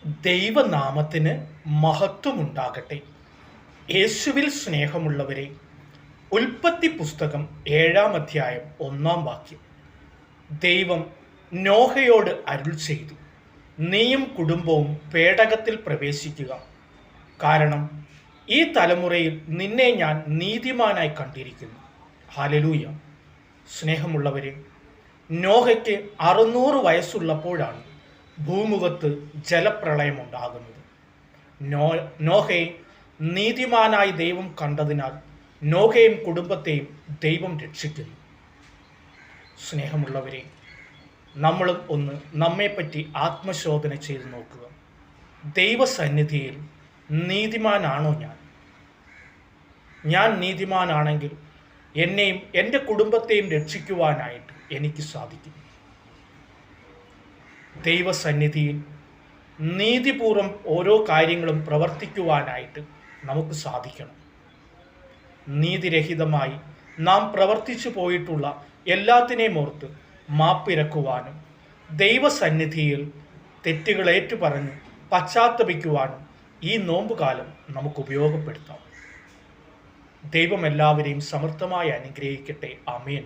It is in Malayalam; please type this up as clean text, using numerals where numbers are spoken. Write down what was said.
ദൈവനാമത്തിന് മഹത്വമുണ്ടാകട്ടെ. യേശുവിൽ സ്നേഹമുള്ളവരെ, ഉൽപ്പത്തി പുസ്തകം 7-ാം അധ്യായം 1-ാം വാക്യം. ദൈവം നോഹയോട് അരുൾ ചെയ്തു, നീയും കുടുംബവും പേടകത്തിൽ പ്രവേശിക്കുക, കാരണം ഈ തലമുറയിൽ നിന്നെ ഞാൻ നീതിമാനായി കണ്ടിരിക്കുന്നു. ഹല്ലേലൂയ. സ്നേഹമുള്ളവരെ, നോഹയ്ക്ക് 600 വയസ്സുള്ളപ്പോഴാണ് ഭൂമുഖത്ത് ജലപ്രളയമുണ്ടാകുന്നത്. നോഹയെ നീതിമാനായി ദൈവം കണ്ടതിനാൽ നോഹയും കുടുംബത്തെയും ദൈവം രക്ഷിക്കുന്നു. സ്നേഹമുള്ളവരെ, നമ്മളും ഒന്ന് നമ്മെപ്പറ്റി ആത്മശോധന ചെയ്ത് നോക്കുക. ദൈവസന്നിധിയിൽ നീതിമാനാണോ ഞാൻ? ഞാൻ നീതിമാനാണെങ്കിൽ എന്നെയും എൻ്റെ കുടുംബത്തെയും രക്ഷിക്കുവാനായിട്ട് എനിക്ക് സാധിക്കും. ദൈവസന്നിധിയിൽ നീതിപൂർവം ഓരോ കാര്യങ്ങളും പ്രവർത്തിക്കുവാനായിട്ട് നമുക്ക് സാധിക്കണം. നീതിരഹിതമായി നാം പ്രവർത്തിച്ചു പോയിട്ടുള്ള എല്ലാത്തിനെയും ഓർത്ത് മാപ്പിരക്കുവാനും ദൈവസന്നിധിയിൽ തെറ്റുകൾ ഏറ്റുപറഞ്ഞ് പശ്ചാത്തപിക്കുവാനും ഈ നോമ്പുകാലം നമുക്ക് ഉപയോഗപ്പെടുത്താം. ദൈവം എല്ലാവരെയും സമൃദ്ധമായി അനുഗ്രഹിക്കട്ടെ. ആമേൻ.